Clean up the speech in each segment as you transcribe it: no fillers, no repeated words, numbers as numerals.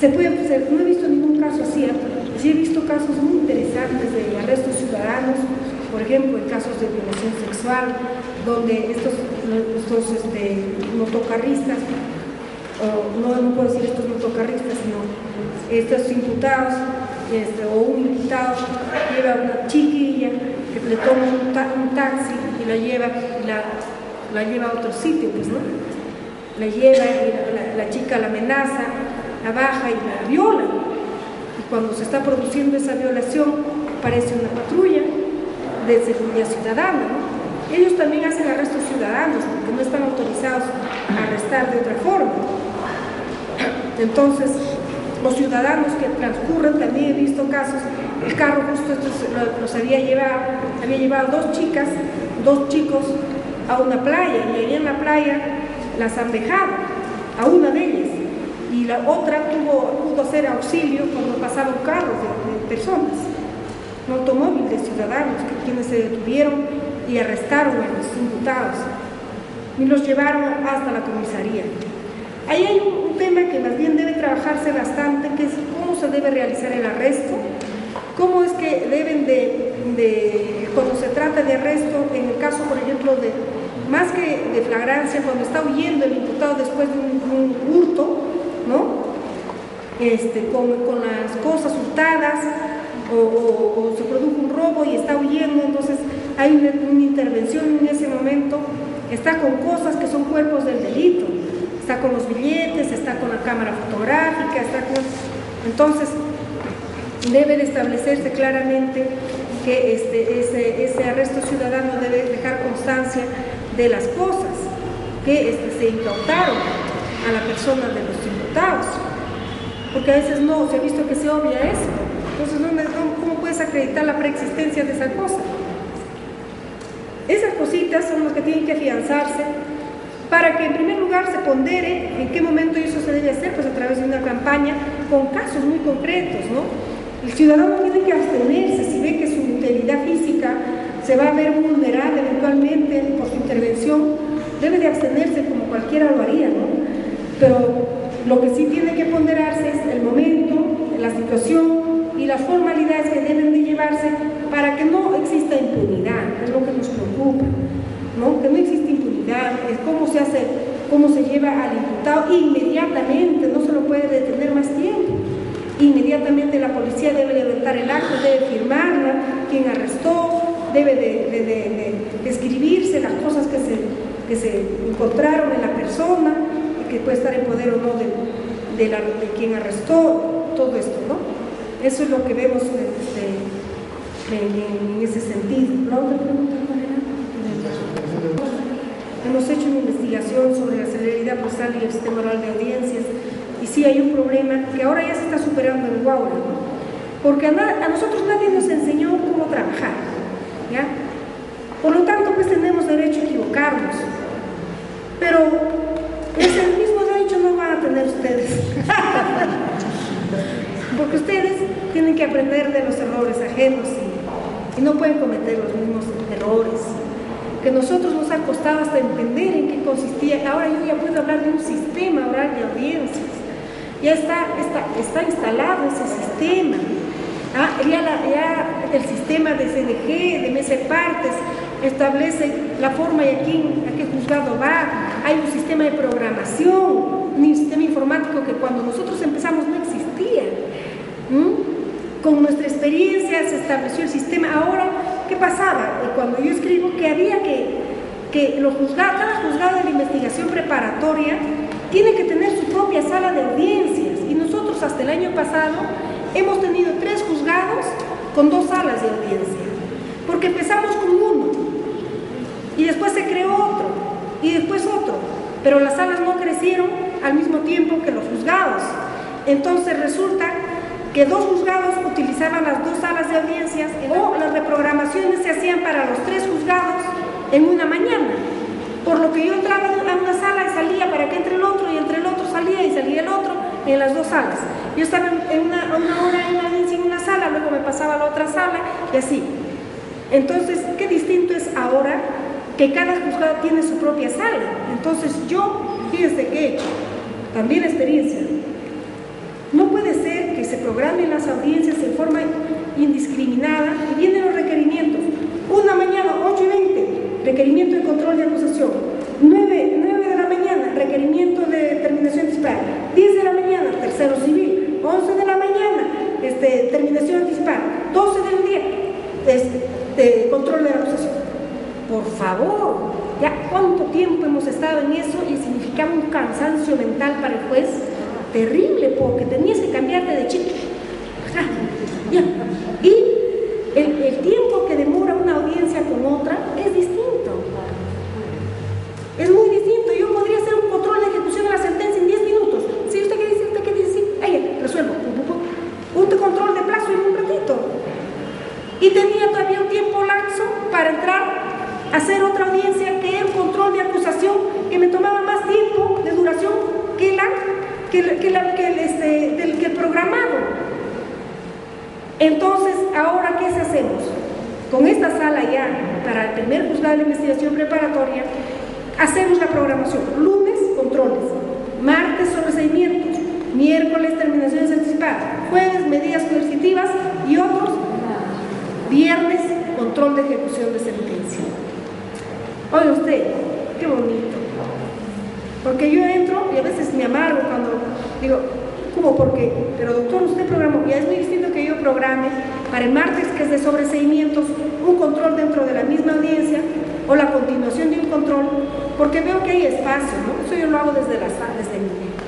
no he visto ningún caso así, sí he visto casos muy interesantes de arrestos ciudadanos, por ejemplo, en casos de violación sexual, donde estos motocarristas, no puedo decir estos motocarristas, sino estos imputados, o un imputado lleva a una chiquilla que le toma un taxi y la lleva a otro sitio, pues, ¿no? La lleva y la chica la amenaza, la baja y la viola. Y cuando se está produciendo esa violación, aparece una patrulla de seguridad ciudadana, ¿no? Ellos también hacen arrestos ciudadanos, porque no están autorizados a arrestar de otra forma. Entonces, los ciudadanos que transcurren, también he visto casos, el carro justo los había llevado dos chicos a una playa, y ahí en la playa las han dejado, a una de ellas, y la otra pudo hacer auxilio cuando pasaron carros de personas, un automóvil de ciudadanos, quienes se detuvieron y arrestaron a los imputados y los llevaron hasta la comisaría. Ahí hay un tema que más bien debe trabajarse bastante, que es cómo se debe realizar el arresto, cómo es que deben cuando se trata de arresto, en el caso, por ejemplo, más que de flagrancia, cuando está huyendo el imputado después de un hurto, ¿no? Con las cosas hurtadas, o se produjo un robo y está huyendo, entonces hay una intervención en ese momento, está con cosas que son cuerpos del delito, está con los billetes, está con la cámara fotográfica, entonces debe de establecerse claramente que ese arresto ciudadano debe dejar constancia de las cosas que se incautaron a la persona de los imputados, porque a veces no se ha visto que se obvia eso. Entonces, ¿cómo puedes acreditar la preexistencia de esa cosa? Esas cositas son las que tienen que afianzarse para que en primer lugar se pondere en qué momento eso se debe hacer, pues a través de una campaña con casos muy concretos, ¿no? El ciudadano tiene que abstenerse si ve que su integridad física se va a ver vulnerada eventualmente por su intervención, debe de abstenerse como cualquiera lo haría, ¿no? Pero lo que sí tiene que ponderarse es el momento, la situación y las formalidades que deben de llevarse para que no exista impunidad, es lo que nos preocupa, ¿no? Que no existe impunidad, es cómo se lleva al imputado inmediatamente, no se lo puede detener más tiempo. Inmediatamente la policía debe levantar el acta, debe firmarla, quien arrestó, debe de escribirse las cosas que se encontraron en la persona, que puede estar en poder o no de quien arrestó, todo esto, ¿no? Eso es lo que vemos en ese sentido. ¿La otra pregunta cuál era? Hemos hecho una investigación sobre la celeridad procesal y el sistema oral de audiencias, y sí hay un problema que ahora ya se está superando en Huaura, ¿no? Porque a nosotros nadie nos enseñó cómo trabajar, ¿ya? Por lo tanto, pues tenemos derecho a equivocarnos, pero ese mismo derecho no van a tener ustedes. Porque ustedes tienen que aprender de los errores ajenos y no pueden cometer los mismos errores que nosotros nos ha costado hasta entender en qué consistía. Ahora yo ya puedo hablar de un sistema oral de audiencias, ya está instalado ese sistema. Ya el sistema de CDG, de mesa de partes, establece la forma y a qué juzgado va. Hay un sistema de programación, un sistema informático que cuando nosotros empezamos no existía. Con nuestra experiencia se estableció el sistema. Ahora, ¿qué pasaba? Cuando yo escribo que había que cada juzgado de la investigación preparatoria tiene que tener su propia sala de audiencias, y nosotros hasta el año pasado hemos tenido 3 juzgados con 2 salas de audiencia, porque empezamos con uno y después se creó otro y después otro, pero las salas no crecieron al mismo tiempo que los juzgados. Entonces resulta que 2 juzgados utilizaban las 2 salas de audiencias, o las reprogramaciones se hacían para los 3 juzgados en una mañana, por lo que yo entraba a una sala y salía para que entre el otro, y entre el otro salía y salía el otro en las 2 salas. Yo estaba en una hora en la audiencia en una sala, luego me pasaba a la otra sala y así. Entonces, qué distinto es ahora que cada juzgado tiene su propia sala. Entonces yo, fíjense que he hecho también experiencia, no puedo en las audiencias en forma indiscriminada y vienen los requerimientos. Una mañana, 8:20, requerimiento de control de acusación. 9 de la mañana, requerimiento de terminación anticipada. 10 de la mañana, tercero civil. 11 de la mañana, terminación anticipada. 12 del día, control de la acusación. Por favor, ya cuánto tiempo hemos estado en eso y significaba un cansancio mental para el juez terrible, porque tenías que cambiarte de chip. Ya. Y el tiempo que demora una audiencia con otra es distinto. Es muy distinto. Yo podría hacer un control de ejecución de la sentencia en 10 minutos. Si usted quiere decir, sí, ahí, resuelvo. Un control de plazo en un ratito. Y tenía todavía un tiempo laxo para entrar a hacer otra audiencia que era un control de acusación que me tomaba más tiempo de duración que el programado. Entonces, ¿ahora qué hacemos? Con esta sala ya, para el primer juzgado de investigación preparatoria, hacemos la programación. Lunes, controles. Martes, sobreseimientos. Miércoles, terminaciones anticipadas. Jueves, medidas coercitivas y otros. Viernes, control de ejecución de sentencia. Oye usted, qué bonito. Porque yo entro y a veces me amargo cuando digo, ¿cómo? ¿Por qué? Pero doctor, usted programó. Ya es muy distinto que yo programe para el martes, que es de sobreseimientos, un control dentro de la misma audiencia o la continuación de un control, porque veo que hay espacio, ¿no? Eso yo lo hago desde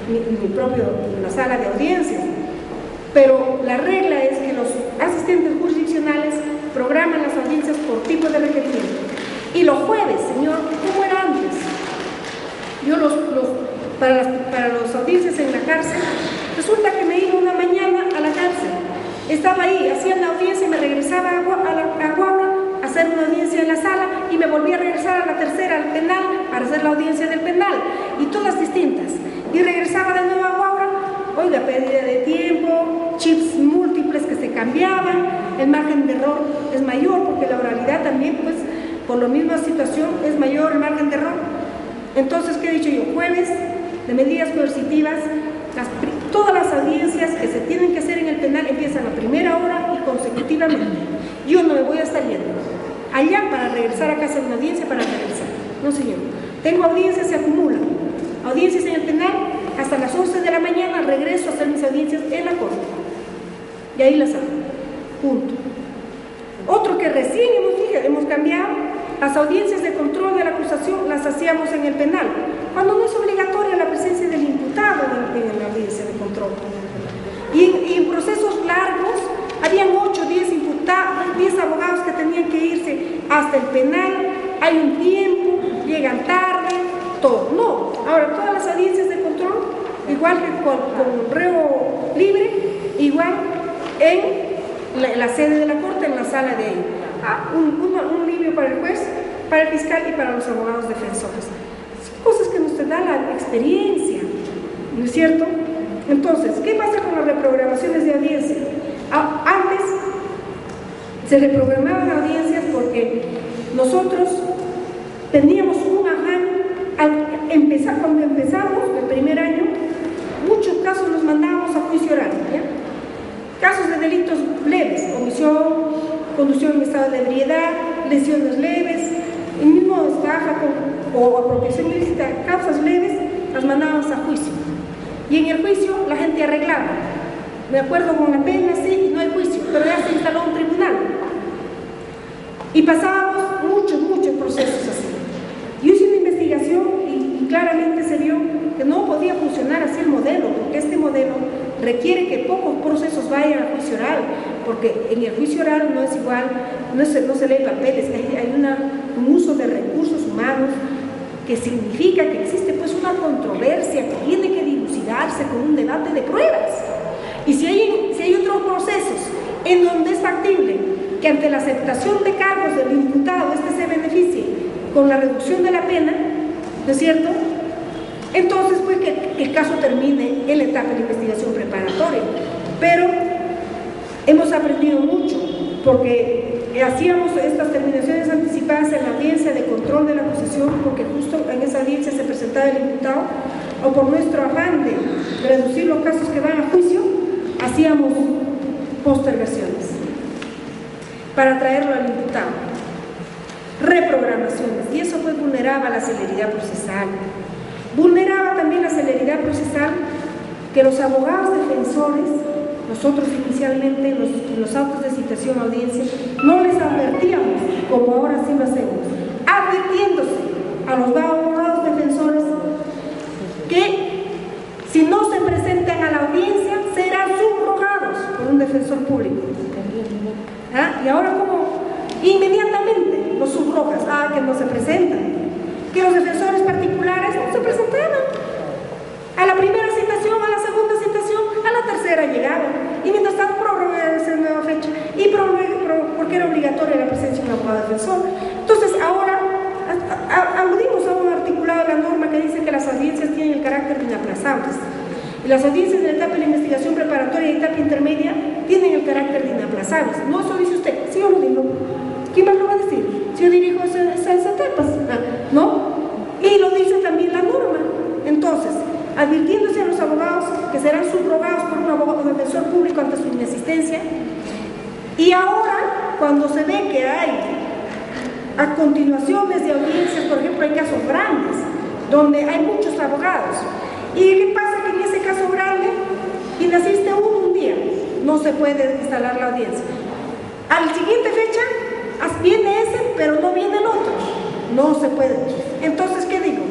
mi propio la sala de audiencias. Pero la regla es que los asistentes jurisdiccionales programan las audiencias por tipo de requerimiento. Y los jueves, señor, ¿cómo era antes? Yo para las audiencias en la cárcel, resulta que me iba una mañana a la cárcel. Estaba ahí, hacía la audiencia y me regresaba a Guaura a hacer una audiencia en la sala y me volví a regresar a la tercera, al penal, para hacer la audiencia del penal. Y todas distintas. Y regresaba de nuevo a Guaura, oiga, pérdida de tiempo, chips múltiples que se cambiaban, el margen de error es mayor porque la oralidad también, pues, por la misma situación es mayor el margen de error. Entonces, ¿qué he dicho yo? Jueves de medidas coercitivas, todas las audiencias que se tienen que hacer en el penal empiezan a primera hora y consecutivamente. Yo no me voy a estar yendo allá para regresar a casa de una audiencia para regresar. No, señor. Tengo audiencias, se acumulan. Audiencias en el penal, hasta las 11 de la mañana regreso a hacer mis audiencias en la corte. Y ahí las hago. Punto. Otro que recién hemos cambiado, las audiencias de control de la acusación las hacíamos en el penal, cuando no es obligatoria la presencia del imputado en la audiencia de control. Y en procesos largos, habían 8, 10 imputados, 10 abogados que tenían que irse hasta el penal, hay un tiempo, llegan tarde, todo. No, ahora todas las audiencias de control, igual que con reo libre, igual en la sede de la corte, en la sala de ahí. Un alivio para el juez, para el fiscal y para los abogados defensores. Son cosas que nos da la experiencia, ¿no es cierto? Entonces, ¿qué pasa con las reprogramaciones de audiencia? Antes se reprogramaban audiencias porque nosotros teníamos un afán cuando empezamos el primer año, muchos casos los mandábamos a juicio oral, ¿ya? Casos de delitos leves, omisión, conducción en estado de ebriedad, lesiones leves, el mismo estafa o apropiación ilícita, causas leves, las mandábamos a juicio. Y en el juicio la gente arreglaba. De acuerdo con la pena, sí, no hay juicio, pero ya se instaló un tribunal. Y pasábamos muchos procesos así. Yo hice una investigación y claramente se vio que no podía funcionar así el modelo, porque este modelo requiere que pocos procesos vayan al juicio oral, porque en el juicio oral no es igual, no se lee papeles, hay un uso de recursos humanos que significa que existe pues una controversia que tiene que dilucidarse con un debate de pruebas. Y si hay otros procesos en donde es factible que ante la aceptación de cargos del imputado se beneficie con la reducción de la pena, ¿no es cierto? Entonces, pues que el caso termine en la etapa de investigación preparatoria. Pero hemos aprendido mucho, porque hacíamos estas terminaciones anticipadas en la audiencia de control de la acusación, porque justo en esa audiencia se presentaba el imputado, o por nuestro afán de reducir los casos que van a juicio, hacíamos postergaciones para traerlo al imputado, reprogramaciones, y eso pues vulneraba la celeridad procesal. Vulneraba también la celeridad procesal que los abogados defensores, nosotros inicialmente en los autos de citación a audiencia, no les advertíamos, como ahora sí lo hacemos, advirtiéndose a los abogados defensores que si no se presentan a la audiencia serán subrogados por un defensor público. ¿Ah? Y ahora como inmediatamente los subrogas, que no se presentan, que los defensores particulares no se presentaban. A la primera citación, a la segunda citación, a la tercera llegaban. Y mientras tanto prorrogaron esa nueva fecha. Y porque era obligatoria la presencia de un abogado defensor. Entonces ahora aludimos a un articulado de la norma que dice que las audiencias tienen el carácter de inaplazables. Y las audiencias de la etapa de la investigación preparatoria y etapa intermedia tienen el carácter de inaplazables. No, eso dice usted, sí yo lo digo. ¿Quién más lo va a decir? Si yo dirijo esas etapas, ¿no? Y lo dice también la norma. Entonces, advirtiéndose a los abogados que serán subrogados por un abogado defensor público ante su inexistencia, y ahora, cuando se ve que hay a continuaciones de audiencias, por ejemplo, hay casos grandes, donde hay muchos abogados, ¿y qué pasa? Que en ese caso grande, quien asiste un día, no se puede instalar la audiencia. A la siguiente fecha, viene ese, pero no viene el otro. No se puede. Entonces, ¿qué digo?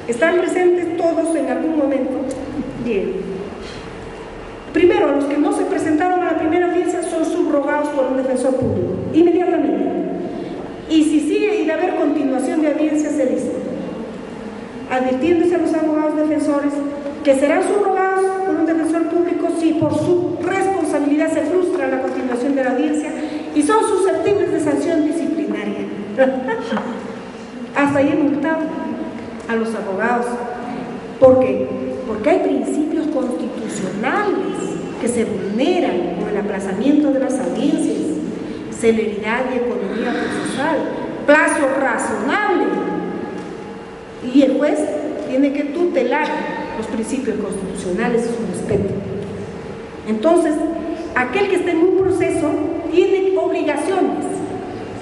¿Están presentes todos en algún momento? Bien. Primero, los que no se presentaron a la primera audiencia son subrogados por un defensor público, inmediatamente. Y si sigue de haber continuación de audiencia, se dice, advirtiéndose a los abogados defensores que serán subrogados por un defensor público si por su responsabilidad se frustra la continuación de la audiencia y son susceptibles de sanción disciplinaria. Hasta ahí he multado a los abogados. ¿Por qué? Porque hay principios constitucionales que se vulneran por el aplazamiento de las audiencias, celeridad y economía procesal, plazo razonable. Y el juez tiene que tutelar los principios constitucionales y su respeto. Entonces, aquel que esté en un proceso tiene obligaciones.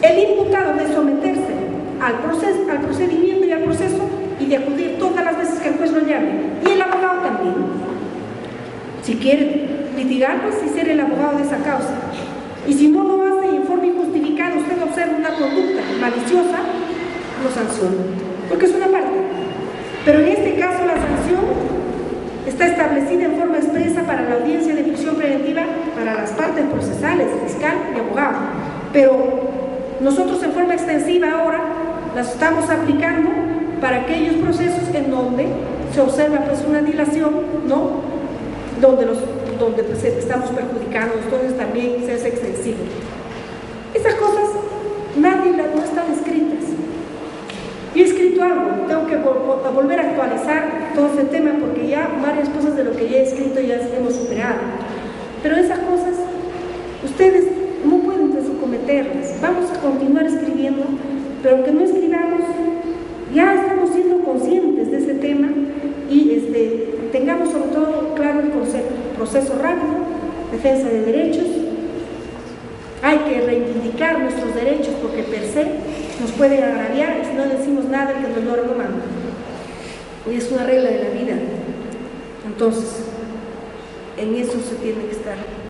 El imputado de someterse al procedimiento y al proceso y de acudir todas las veces que el juez lo llame. Y el abogado también. Si quiere litigar, pues sí ser el abogado de esa causa. Y si no lo hace en forma injustificada, usted observa una conducta maliciosa, lo sanciona. Porque es una parte. Pero en este caso la sanción está establecida en forma expresa para la audiencia de prisión preventiva para las partes procesales, fiscal y abogado. Pero nosotros en forma extensiva ahora las estamos aplicando para aquellos procesos en donde se observa pues una dilación, ¿no? Donde pues, estamos perjudicando, entonces también se hace extensivo. Estas cosas no están escritas. Yo he escrito algo, tengo que volver a actualizar todo ese tema porque ya varias cosas de lo que ya he escrito ya hemos superado. Pero esas cosas, ustedes no pueden cometerlas. Vamos a continuar escribiendo, pero aunque no escribamos, ya estamos siendo conscientes de ese tema y tengamos sobre todo claro el concepto. Proceso rápido, defensa de derechos. Hay que reivindicar nuestros derechos porque per se nos puede agraviar y si no decimos nada el que nos lo manda. Y es una regla de la vida. Entonces, en eso se tiene que estar.